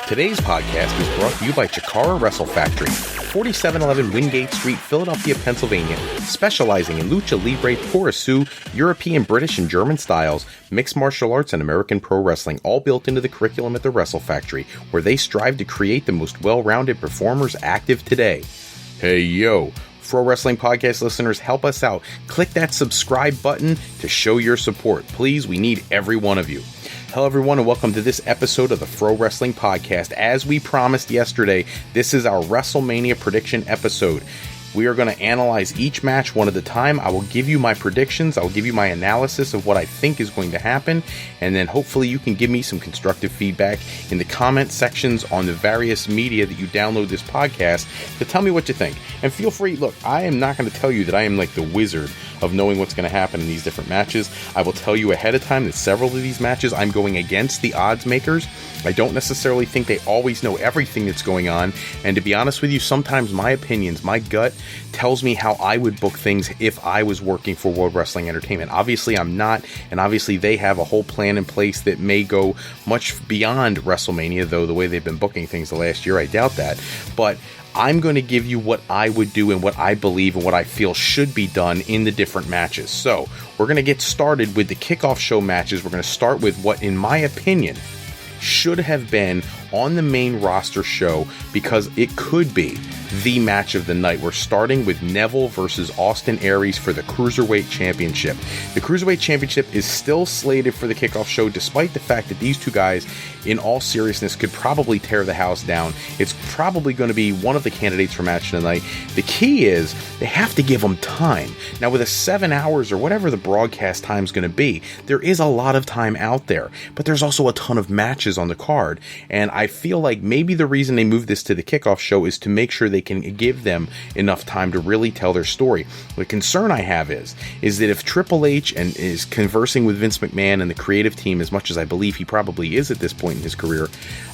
Today's podcast is brought to you by Chikara Wrestle Factory, 4711 Wingate Street, Philadelphia, Pennsylvania, specializing in lucha libre, porosu, European, British, and German styles, mixed martial arts, and American pro wrestling, all built into the curriculum at the Wrestle Factory, where they strive to create the most well-rounded performers active today. Hey, yo! Pro Wrestling Podcast listeners, help us out. Click that subscribe button to show your support. Please, we need every one of you. Hello everyone and welcome to this episode of the Pro Wrestling Podcast. As we promised yesterday, this is our WrestleMania prediction episode. We are going to analyze each match one at a time. I will give you my predictions. I will give you my analysis of what I think is going to happen. And then hopefully you can give me some constructive feedback in the comment sections on the various media that you download this podcast to tell me what you think. And feel free, look, I am not going to tell you that I am like the wizard of knowing what's going to happen in these different matches. I will tell you ahead of time that several of these matches I'm going against the odds makers. I don't necessarily think they always know everything that's going on. And to be honest with you, sometimes my opinions, my gut, tells me how I would book things if I was working for World Wrestling Entertainment. Obviously, I'm not, and obviously they have a whole plan in place that may go much beyond WrestleMania, though the way they've been booking things the last year, I doubt that. But I'm going to give you what I would do and what I believe and what I feel should be done in the different matches. So, we're going to get started with the Kickoff Show matches. We're going to start with what, in my opinion, should have been on the main roster show because it could be the match of the night. We're starting with Neville versus Austin Aries for the Cruiserweight Championship. The Cruiserweight Championship is still slated for the Kickoff Show despite the fact that these two guys, in all seriousness, could probably tear the house down. It's probably going to be one of the candidates for match of the night. The key is they have to give them time. Now with a 7 hours or whatever the broadcast time is going to be, there is a lot of time out there, but there's also a ton of matches on the card, and I feel like maybe the reason they moved this to the Kickoff Show is to make sure they can give them enough time to really tell their story. The concern I have is that if Triple H and is conversing with Vince McMahon and the creative team as much as I believe he probably is at this point in his career,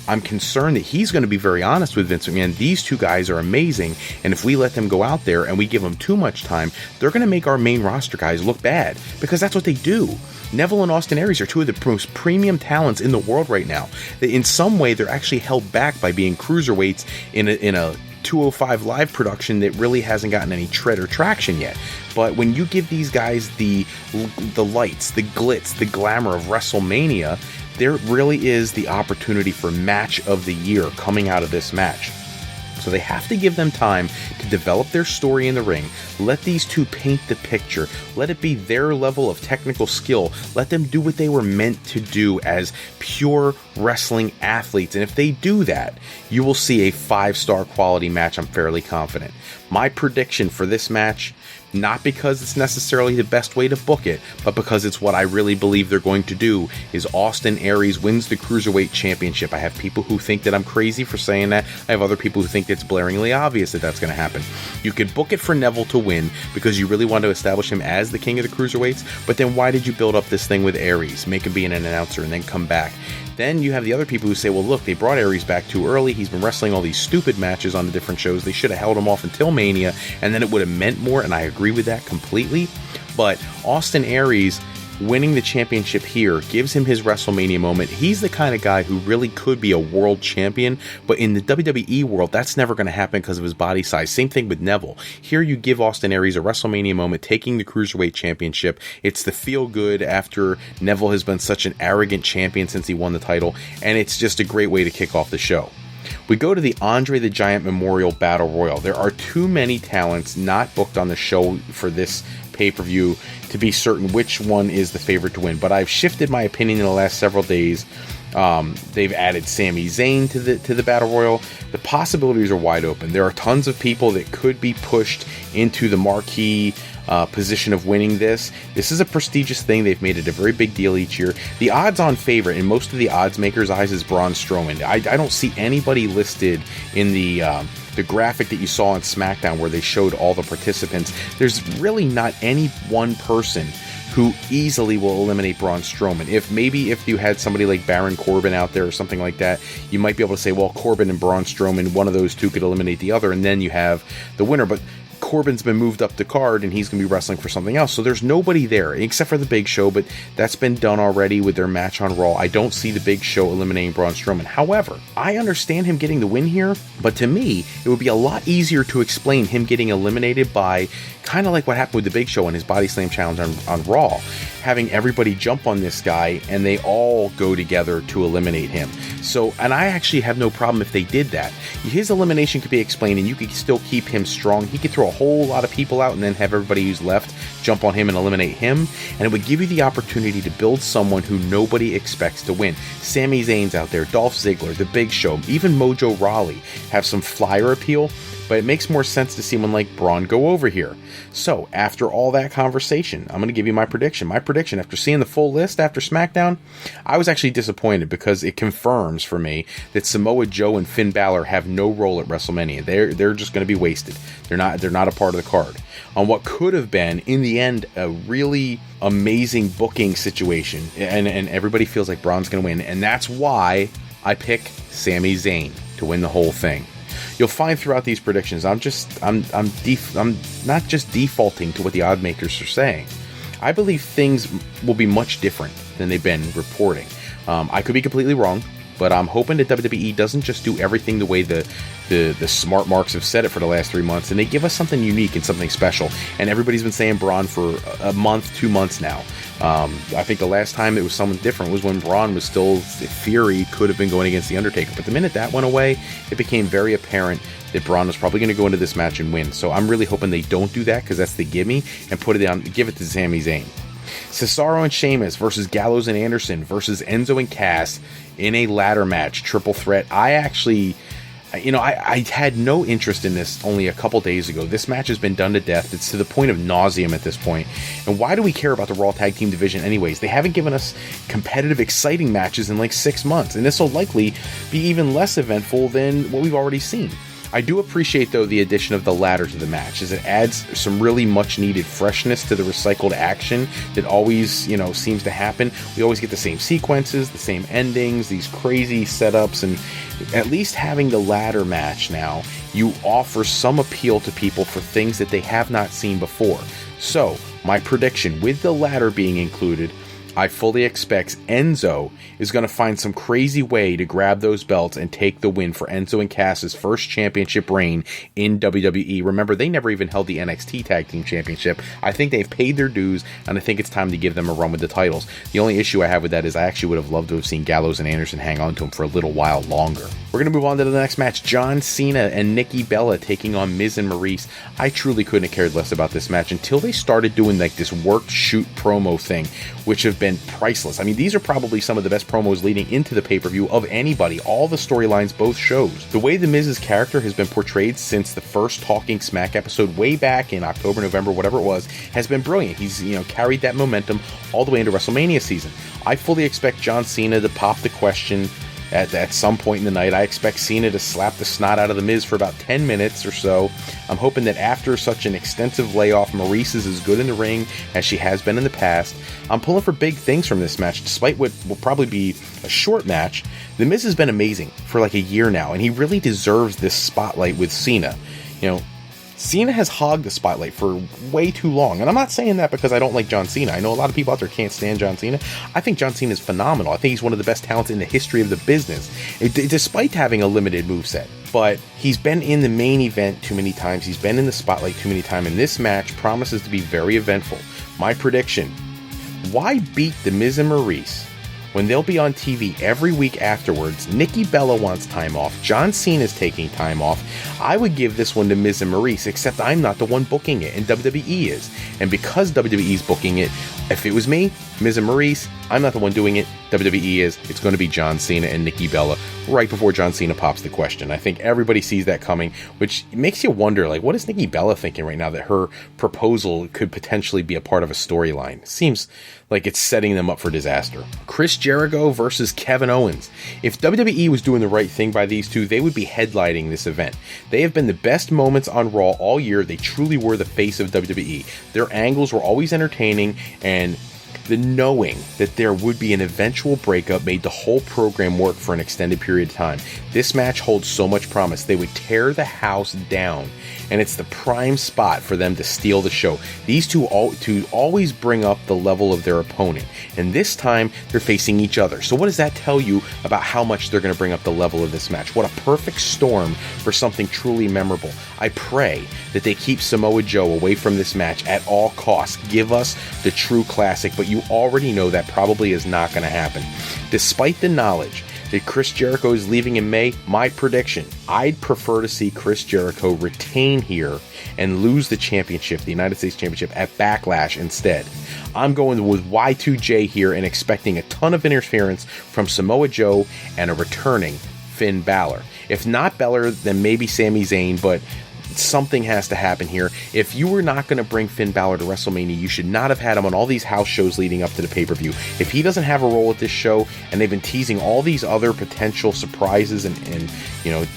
I'm concerned that he's going to be very honest with Vince McMahon. These two guys are amazing, and if we let them go out there and we give them too much time, they're going to make our main roster guys look bad, because that's what they do. Neville and Austin Aries are two of the most premium talents in the world right now. In some way, they're actually held back by being cruiserweights in a 205 live production that really hasn't gotten any tread or traction yet. But when you give these guys the lights, the glitz, the glamour of WrestleMania, there really is the opportunity for match of the year coming out of this match. So they have to give them time to develop their story in the ring. Let these two paint the picture. Let it be their level of technical skill. Let them do what they were meant to do as pure wrestling athletes. And if they do that, you will see a 5-star quality match, I'm fairly confident. My prediction for this match, not because it's necessarily the best way to book it, but because it's what I really believe they're going to do, is Austin Aries wins the Cruiserweight Championship. I have people who think that I'm crazy for saying that. I have other people who think it's blaringly obvious that that's going to happen. You could book it for Neville to win because you really want to establish him as the king of the Cruiserweights, but then why did you build up this thing with Aries? Make him be an announcer and then come back. Then you have the other people who say, well, look, they brought Aries back too early. He's been wrestling all these stupid matches on the different shows. They should have held him off until Mania, and then it would have meant more, and I agree with that completely. But Austin Aries winning the championship here gives him his WrestleMania moment. He's the kind of guy who really could be a world champion, but in the WWE world, that's never going to happen because of his body size. Same thing with Neville. Here you give Austin Aries a WrestleMania moment, taking the Cruiserweight Championship. It's the feel-good after Neville has been such an arrogant champion since he won the title, and it's just a great way to kick off the show. We go to the Andre the Giant Memorial Battle Royal. There are too many talents not booked on the show for this pay-per-view to be certain which one is the favorite to win, but I've shifted my opinion in the last several days. They've added Sami Zayn to the Battle Royal. The possibilities are wide open. There are tons of people that could be pushed into the marquee position of winning this. This is a prestigious thing. They've made it a very big deal each year. The odds-on favorite in most of the odds makers' eyes is Braun Strowman. I don't see anybody listed in the graphic that you saw on SmackDown where they showed all the participants. There's really not any one person who easily will eliminate Braun Strowman. If you had somebody like Baron Corbin out there or something like that, you might be able to say, well, Corbin and Braun Strowman, one of those two could eliminate the other, and then you have the winner. But Corbin's been moved up the card and he's going to be wrestling for something else. So there's nobody there except for the Big Show, but that's been done already with their match on Raw. I don't see the Big Show eliminating Braun Strowman. However, I understand him getting the win here, but to me, it would be a lot easier to explain him getting eliminated by kind of like what happened with the Big Show in his Body Slam challenge on Raw, having everybody jump on this guy and they all go together to eliminate him. So, and I actually have no problem if they did that. His elimination could be explained and you could still keep him strong. He could throw a whole lot of people out and then have everybody who's left jump on him and eliminate him, and it would give you the opportunity to build someone who nobody expects to win. Sami Zayn's out there, Dolph Ziggler, the Big Show, even Mojo Rawley have some flyer appeal, but it makes more sense to see someone like Braun go over here. So, after all that conversation, I'm going to give you my prediction. My prediction, after seeing the full list after SmackDown, I was actually disappointed because it confirms for me that Samoa Joe and Finn Balor have no role at WrestleMania. They're just going to be wasted. They're not a part of the card. On what could have been, in the end, a really amazing booking situation, and everybody feels like Braun's going to win, and that's why I pick Sami Zayn to win the whole thing. You'll find throughout these predictions, I'm not just defaulting to what the odd makers are saying. I believe things will be much different than they've been reporting. I could be completely wrong, but I'm hoping that WWE doesn't just do everything the way the smart marks have said it for the last 3 months, and they give us something unique and something special. And everybody's been saying Braun for a month, 2 months now. I think the last time it was someone different was when Braun was still, in theory, could have been going against The Undertaker. But the minute that went away, it became very apparent that Braun was probably going to go into this match and win. So I'm really hoping they don't do that, because that's the gimme, and give it to Sami Zayn. Cesaro and Sheamus versus Gallows and Anderson versus Enzo and Cass in a ladder match, triple threat. I actually, I had no interest in this only a couple days ago. This match has been done to death. It's to the point of nauseum at this point. And why do we care about the Raw Tag Team division anyways? They haven't given us competitive, exciting matches in like 6 months. And this will likely be even less eventful than what we've already seen. I do appreciate, though, the addition of the ladder to the match, as it adds some really much-needed freshness to the recycled action that always, seems to happen. We always get the same sequences, the same endings, these crazy setups, and at least having the ladder match now, you offer some appeal to people for things that they have not seen before. So, my prediction, with the ladder being included, I fully expect Enzo is going to find some crazy way to grab those belts and take the win for Enzo and Cass's first championship reign in WWE. Remember, they never even held the NXT Tag Team Championship. I think they've paid their dues, and I think it's time to give them a run with the titles. The only issue I have with that is I actually would have loved to have seen Gallows and Anderson hang on to them for a little while longer. We're going to move on to the next match. John Cena and Nikki Bella taking on Miz and Maryse. I truly couldn't have cared less about this match until they started doing like this worked shoot promo thing, which have been priceless. I mean, these are probably some of the best promos leading into the pay-per-view of anybody. All the storylines, both shows. The way the Miz's character has been portrayed since the first Talking Smack episode way back in October, November, whatever it was, has been brilliant. He's, carried that momentum all the way into WrestleMania season. I fully expect John Cena to pop the question at some point in the night. I expect Cena to slap the snot out of the Miz for about 10 minutes or so. I'm hoping that after such an extensive layoff, Maryse is as good in the ring as she has been in the past. I'm pulling for big things from this match. Despite what will probably be a short match, the Miz has been amazing for like a year now, and he really deserves this spotlight with Cena. Cena has hogged the spotlight for way too long. And I'm not saying that because I don't like John Cena. I know a lot of people out there can't stand John Cena. I think John Cena is phenomenal. I think he's one of the best talents in the history of the business, despite having a limited moveset. But he's been in the main event too many times. He's been in the spotlight too many times. And this match promises to be very eventful. My prediction, why beat The Miz and Maryse when they'll be on TV every week afterwards? Nikki Bella wants time off. John Cena's taking time off. I would give this one to Miz and Maryse, except I'm not the one booking it, and WWE is. And because WWE's booking it, if it was me, Miz and Maryse, I'm not the one doing it, WWE is. It's going to be John Cena and Nikki Bella right before John Cena pops the question. I think everybody sees that coming, which makes you wonder, what is Nikki Bella thinking right now that her proposal could potentially be a part of a storyline? Seems like it's setting them up for disaster. Chris Jericho versus Kevin Owens. If WWE was doing the right thing by these two, they would be headlining this event. They have been the best moments on Raw all year. They truly were the face of WWE. Their angles were always entertaining, and The knowing that there would be an eventual breakup made the whole program work for an extended period of time. This match holds so much promise. They would tear the house down, and it's the prime spot for them to steal the show. These two always bring up the level of their opponent, and this time they're facing each other. So what does that tell you about how much they're going to bring up the level of this match? What a perfect storm for something truly memorable. I pray that they keep Samoa Joe away from this match at all costs. Give us the true classic, but you already know that probably is not going to happen. Despite the knowledge that Chris Jericho is leaving in May, my prediction, I'd prefer to see Chris Jericho retain here and lose the championship, the United States Championship, at Backlash instead. I'm going with Y2J here and expecting a ton of interference from Samoa Joe and a returning Finn Balor. If not Balor, then maybe Sami Zayn, but something has to happen here. If you were not going to bring Finn Balor to WrestleMania, you should not have had him on all these house shows leading up to the pay-per-view. If he doesn't have a role at this show, and they've been teasing all these other potential surprises and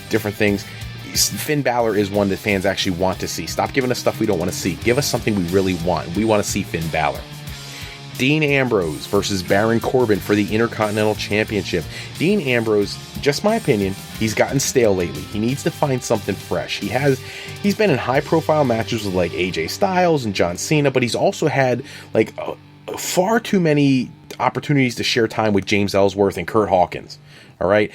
different things, Finn Balor is one that fans actually want to see. Stop giving us stuff we don't want to see. Give us something we really want. We want to see Finn Balor. Dean Ambrose versus Baron Corbin for the Intercontinental Championship. Dean Ambrose, just my opinion, he's gotten stale lately. He needs to find something fresh. He's been in high-profile matches with like AJ Styles and John Cena, but he's also had like far too many opportunities to share time with James Ellsworth and Kurt Hawkins. All right,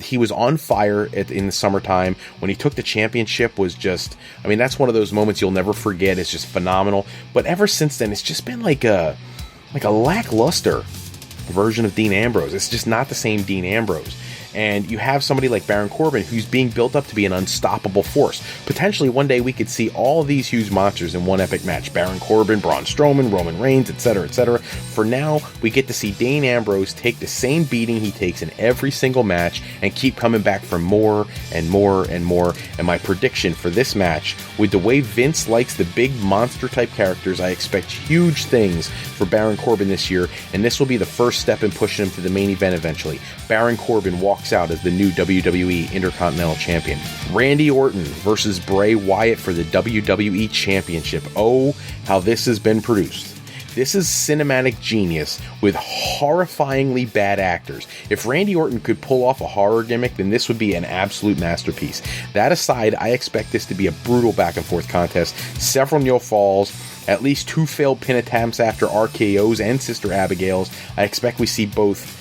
he was on fire in the summertime when he took the championship. That's one of those moments you'll never forget. It's just phenomenal. But ever since then, it's just been like a lackluster version of Dean Ambrose. It's just not the same Dean Ambrose. And you have somebody like Baron Corbin who's being built up to be an unstoppable force. Potentially one day we could see all these huge monsters in one epic match. Baron Corbin, Braun Strowman, Roman Reigns, etc., etc. For now, we get to see Dean Ambrose take the same beating he takes in every single match and keep coming back for more and more and more. And my prediction for this match, with the way Vince likes the big monster type characters, I expect huge things for Baron Corbin this year, and this will be the first step in pushing him to the main event eventually. Baron Corbin walks out as the new WWE Intercontinental Champion. Randy Orton versus Bray Wyatt for the WWE Championship. Oh, how this has been produced. This is cinematic genius with horrifyingly bad actors. If Randy Orton could pull off a horror gimmick, then this would be an absolute masterpiece. That aside, I expect this to be a brutal back and forth contest. Several near falls, at least 2 failed pin attempts after RKOs and Sister Abigail's. I expect we see both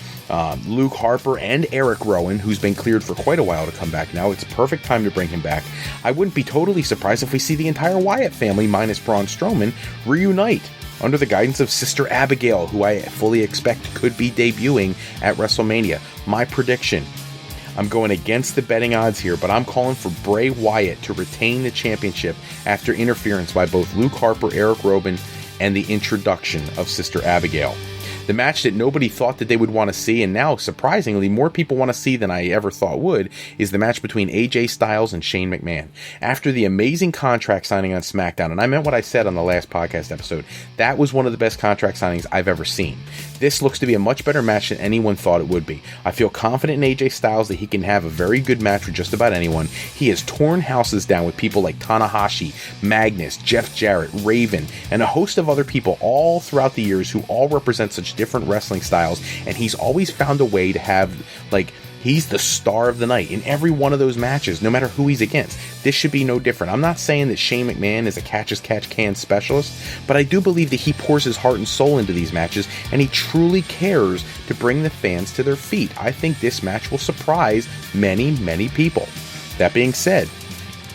Luke Harper and Eric Rowan, who's been cleared for quite a while to come back now. It's a perfect time to bring him back. I wouldn't be totally surprised if we see the entire Wyatt family, minus Braun Strowman, reunite under the guidance of Sister Abigail, who I fully expect could be debuting at WrestleMania. My prediction, I'm going against the betting odds here, but I'm calling for Bray Wyatt to retain the championship after interference by both Luke Harper, Eric Rowan, and the introduction of Sister Abigail. The match that nobody thought that they would want to see, and now, surprisingly, more people want to see than I ever thought would, is the match between AJ Styles and Shane McMahon. After the amazing contract signing on SmackDown, and I meant what I said on the last podcast episode, that was one of the best contract signings I've ever seen. This looks to be a much better match than anyone thought it would be. I feel confident in AJ Styles that he can have a very good match with just about anyone. He has torn houses down with people like Tanahashi, Magnus, Jeff Jarrett, Raven, and a host of other people all throughout the years who all represent such different wrestling styles, and he's always found a way to have, he's the star of the night in every one of those matches, no matter who he's against. This should be no different. I'm not saying that Shane McMahon is a catch-as-catch-can specialist, but I do believe that he pours his heart and soul into these matches, and he truly cares to bring the fans to their feet. I think this match will surprise many, many people. That being said,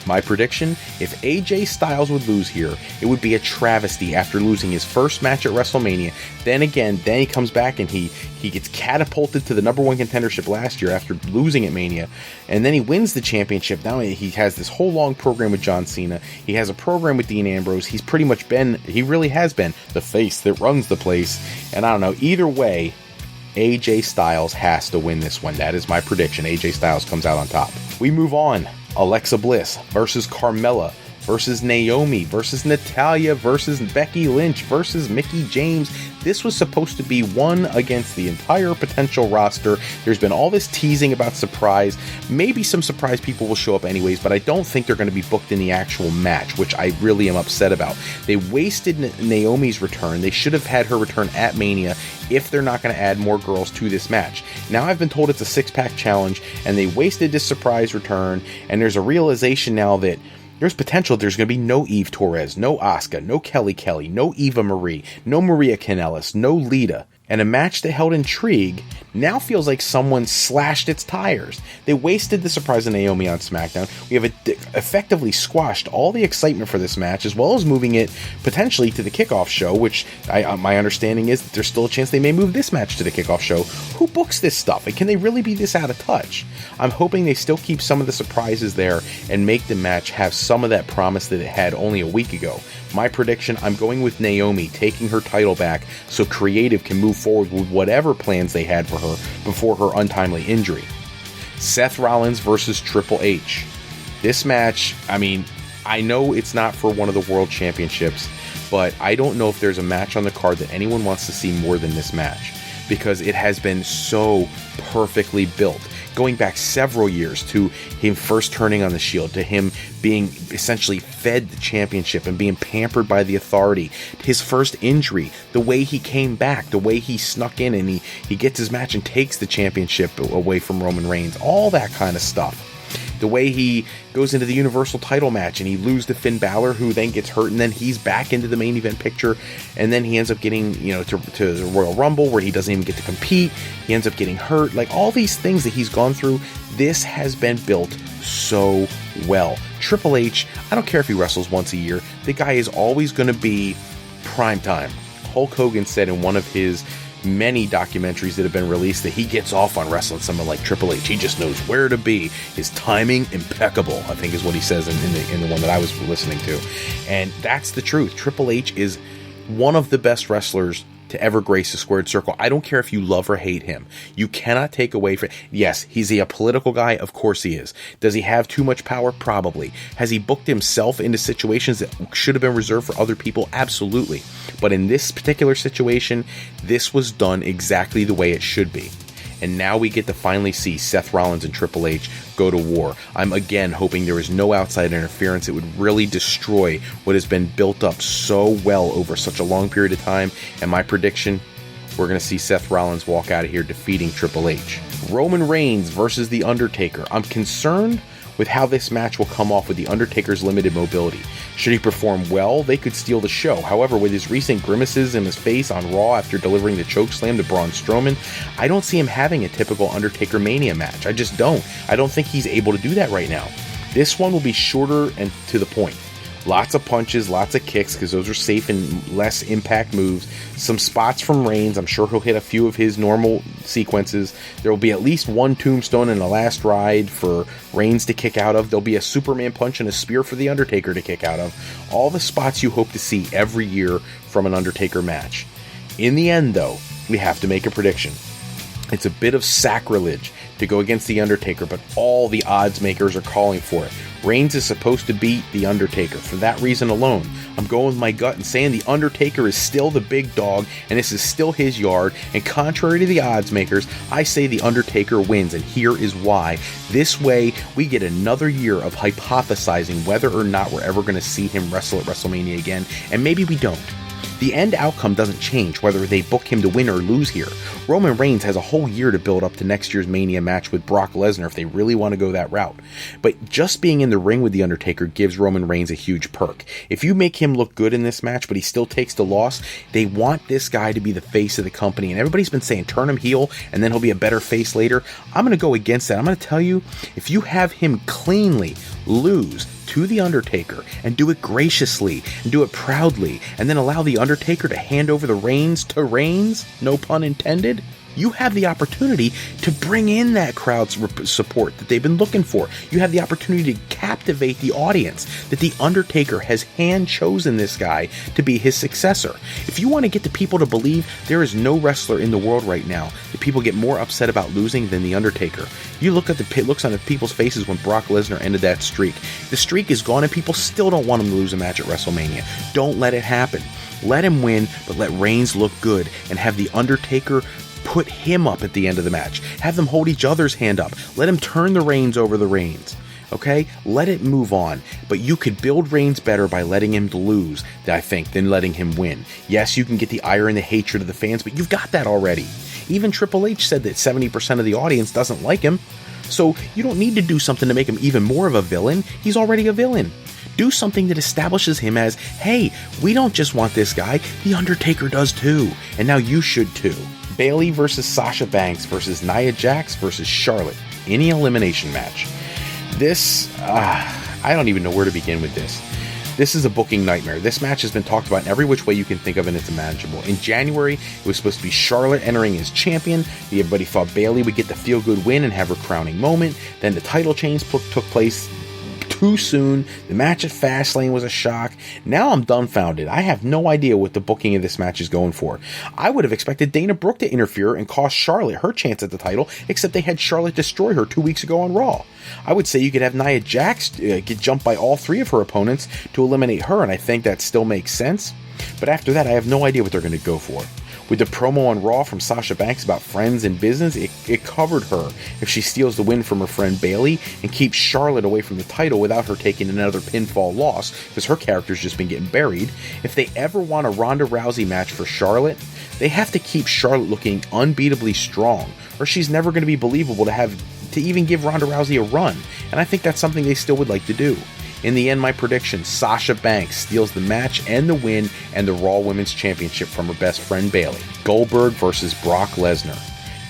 my prediction, if AJ Styles would lose here, it would be a travesty after losing his first match at WrestleMania. Then he comes back and he gets catapulted to the number one contendership last year after losing at Mania. And then he wins the championship. Now he has this whole long program with John Cena. He has a program with Dean Ambrose. He really has been the face that runs the place. And I don't know, either way, AJ Styles has to win this one. That is my prediction. AJ Styles comes out on top. We move on. Alexa Bliss versus Carmella versus Naomi versus Natalya versus Becky Lynch versus Mickie James. This was supposed to be one against the entire potential roster. There's been all this teasing about surprise. Maybe some surprise people will show up anyways, but I don't think they're going to be booked in the actual match, which I really am upset about. They wasted Naomi's return. They should have had her return at Mania if they're not going to add more girls to this match. Now I've been told it's a 6-pack challenge, and they wasted this surprise return, and there's a realization now that there's potential. There's going to be no Eve Torres, no Asuka, no Kelly, no Eva Marie, no Maria Kanellis, no Lita. And a match that held intrigue now feels like someone slashed its tires. They wasted the surprise of Naomi on SmackDown. We have effectively squashed all the excitement for this match, as well as moving it potentially to the Kickoff Show, which my understanding is that there's still a chance they may move this match to the Kickoff Show. Who books this stuff? And can they really be this out of touch? I'm hoping they still keep some of the surprises there and make the match have some of that promise that it had only a week ago. My prediction, I'm going with Naomi taking her title back so Creative can move forward with whatever plans they had for her before her untimely injury. Seth Rollins versus Triple H. This match, I know it's not for one of the world championships, but I don't know if there's a match on the card that anyone wants to see more than this match, because it has been so perfectly built. Going back several years to him first turning on the Shield, to him being essentially fed the championship and being pampered by the Authority, his first injury, the way he came back, the way he snuck in and he gets his match and takes the championship away from Roman Reigns, all that kind of stuff. The way he goes into the Universal title match and he loses to Finn Balor, who then gets hurt, and then he's back into the main event picture, and then he ends up getting, to the Royal Rumble where he doesn't even get to compete. He ends up getting hurt. Like, all these things that he's gone through, this has been built so well. Triple H, I don't care if he wrestles once a year, the guy is always going to be prime time. Hulk Hogan said in one of his many documentaries that have been released that he gets off on wrestling someone like Triple H. He just knows where to be. His timing impeccable, I think is what he says in the one that I was listening to. And that's the truth. Triple H is one of the best wrestlers to ever grace the squared circle. I don't care if you love or hate him. You cannot take away from... Yes, he's a political guy. Of course he is. Does he have too much power? Probably. Has he booked himself into situations that should have been reserved for other people? Absolutely. But in this particular situation, this was done exactly the way it should be. And now we get to finally see Seth Rollins and Triple H go to war. I'm again hoping there is no outside interference. It would really destroy what has been built up so well over such a long period of time. And my prediction, we're going to see Seth Rollins walk out of here defeating Triple H. Roman Reigns versus The Undertaker. I'm concerned with how this match will come off with The Undertaker's limited mobility. Should he perform well, they could steal the show. However, with his recent grimaces in his face on Raw after delivering the chokeslam to Braun Strowman, I don't see him having a typical Undertaker Mania match. I just don't. I don't think he's able to do that right now. This one will be shorter and to the point. Lots of punches, lots of kicks, because those are safe and less impact moves. Some spots from Reigns. I'm sure he'll hit a few of his normal sequences. There will be at least one tombstone in the last ride for Reigns to kick out of. There'll be a Superman punch and a spear for The Undertaker to kick out of. All the spots you hope to see every year from an Undertaker match. In the end, though, we have to make a prediction. It's a bit of sacrilege to go against The Undertaker, but all the odds makers are calling for it. Reigns is supposed to beat The Undertaker. For that reason alone, I'm going with my gut and saying The Undertaker is still the big dog, and this is still his yard, and contrary to the odds makers, I say The Undertaker wins, and here is why. This way, we get another year of hypothesizing whether or not we're ever going to see him wrestle at WrestleMania again, and maybe we don't. The end outcome doesn't change whether they book him to win or lose here. Roman Reigns has a whole year to build up to next year's Mania match with Brock Lesnar if they really want to go that route. But just being in the ring with The Undertaker gives Roman Reigns a huge perk. If you make him look good in this match, but he still takes the loss, they want this guy to be the face of the company. And everybody's been saying turn him heel and then he'll be a better face later. I'm going to go against that. I'm going to tell you, if you have him cleanly lose to The Undertaker and do it graciously and do it proudly and then allow The Undertaker to hand over the reins to Reigns, no pun intended, you have the opportunity to bring in that crowd's support that they've been looking for. You have the opportunity to captivate the audience, that The Undertaker has hand-chosen this guy to be his successor. If you want to get the people to believe there is no wrestler in the world right now that people get more upset about losing than The Undertaker, you look at the looks on the people's faces when Brock Lesnar ended that streak. The streak is gone and people still don't want him to lose a match at WrestleMania. Don't let it happen. Let him win, but let Reigns look good and have The Undertaker put him up at the end of the match. Have them hold each other's hand up. Let him turn the reins over the reins. Okay? Let it move on. But you could build Reigns better by letting him lose, I think, than letting him win. Yes, you can get the ire and the hatred of the fans, but you've got that already. Even Triple H said that 70% of the audience doesn't like him. So you don't need to do something to make him even more of a villain. He's already a villain. Do something that establishes him as, hey, we don't just want this guy, The Undertaker does too, and now you should too. Bayley versus Sasha Banks versus Nia Jax versus Charlotte in the elimination match. This, I don't even know where to begin with this. This is a booking nightmare. This match has been talked about in every which way you can think of, and it's imaginable. In January, it was supposed to be Charlotte entering as champion. Everybody thought Bayley would get the feel-good win and have her crowning moment. Then the title change took place too soon. The match at Fastlane was a shock. Now I'm dumbfounded. I have no idea what the booking of this match is going for. I would have expected Dana Brooke to interfere and cost Charlotte her chance at the title, except they had Charlotte destroy her 2 weeks ago on Raw. I would say you could have Nia Jax get jumped by all three of her opponents to eliminate her, and I think that still makes sense. But after that, I have no idea what they're going to go for. With the promo on Raw from Sasha Banks about friends and business, it covered her if she steals the win from her friend Bayley and keeps Charlotte away from the title without her taking another pinfall loss, because her character's just been getting buried. If they ever want a Ronda Rousey match for Charlotte, they have to keep Charlotte looking unbeatably strong, or she's never going to be believable to even give Ronda Rousey a run, and I think that's something they still would like to do. In the end, my prediction, Sasha Banks steals the match and the win and the Raw Women's Championship from her best friend Bayley. Goldberg versus Brock Lesnar.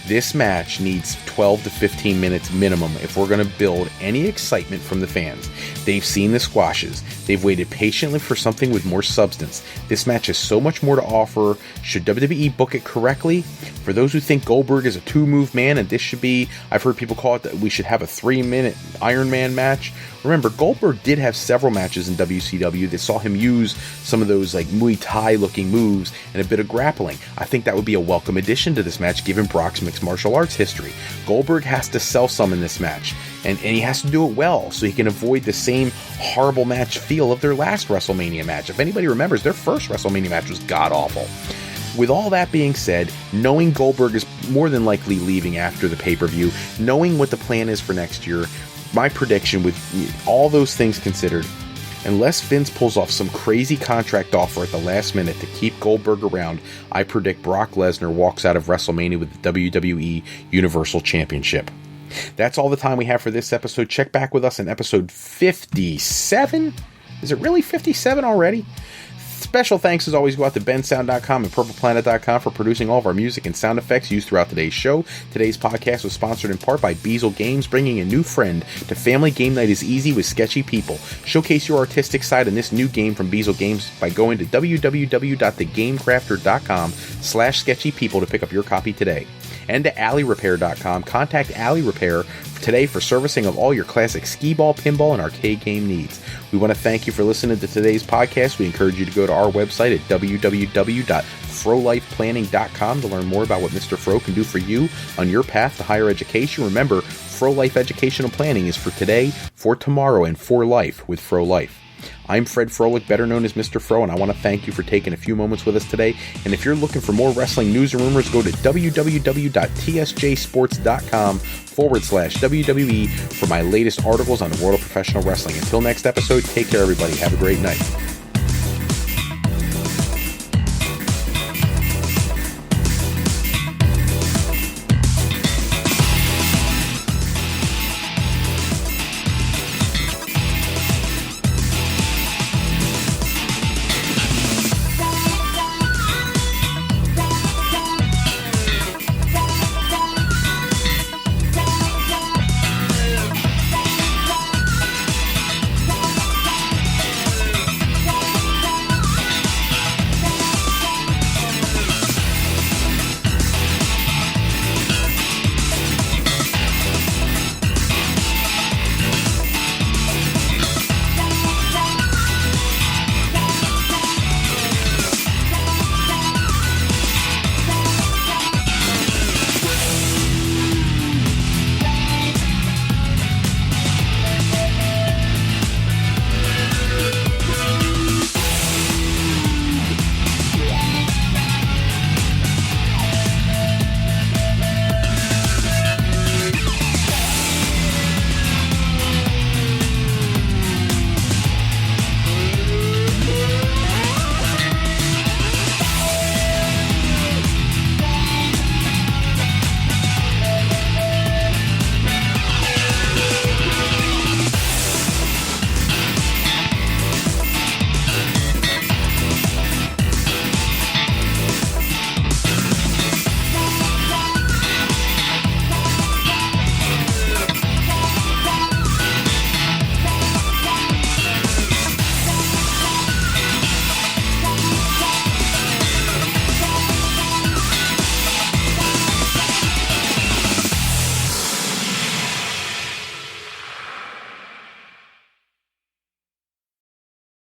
This match needs 12 to 15 minutes minimum if we're going to build any excitement from the fans. They've seen the squashes. They've waited patiently for something with more substance. This match has so much more to offer. Should WWE book it correctly? For those who think Goldberg is a two-move man and this should be, I've heard people call it that we should have a 3-minute Iron Man match. Remember, Goldberg did have several matches in WCW that saw him use some of those like Muay Thai looking moves and a bit of grappling. I think that would be a welcome addition to this match given Brock's mixed martial arts history. Goldberg has to sell some in this match, and he has to do it well so he can avoid the same horrible match feel of their last WrestleMania match. If anybody remembers, their first WrestleMania match was god-awful. With all that being said, knowing Goldberg is more than likely leaving after the pay-per-view, knowing what the plan is for next year, my prediction with all those things considered, unless Vince pulls off some crazy contract offer at the last minute to keep Goldberg around, I predict Brock Lesnar walks out of WrestleMania with the WWE Universal Championship. That's all the time we have for this episode. Check back with us in episode 57. Is it really 57 already? Special thanks as always go out to bensound.com and purpleplanet.com for producing all of our music and sound effects used throughout today's show. Today's podcast was sponsored in part by Beazle Games, bringing a new friend to family game night is easy with sketchy people. Showcase your artistic side in this new game from Beazle Games by going to www.thegamecrafter.com/sketchypeople to pick up your copy today. And to alleyrepair.com. Contact Alley Repair today for servicing of all your classic skee-ball, pinball, and arcade game needs. We want to thank you for listening to today's podcast. We encourage you to go to our website at www.frolifeplanning.com to learn more about what Mr. Fro can do for you on your path to higher education. Remember, Fro Life Educational Planning is for today, for tomorrow, and for life with Fro Life. I'm Fred Froelich, better known as Mr. Fro, and I want to thank you for taking a few moments with us today. And if you're looking for more wrestling news and rumors, go to www.tsjsports.com/WWE for my latest articles on the world of professional wrestling. Until next episode, take care, everybody. Have a great night.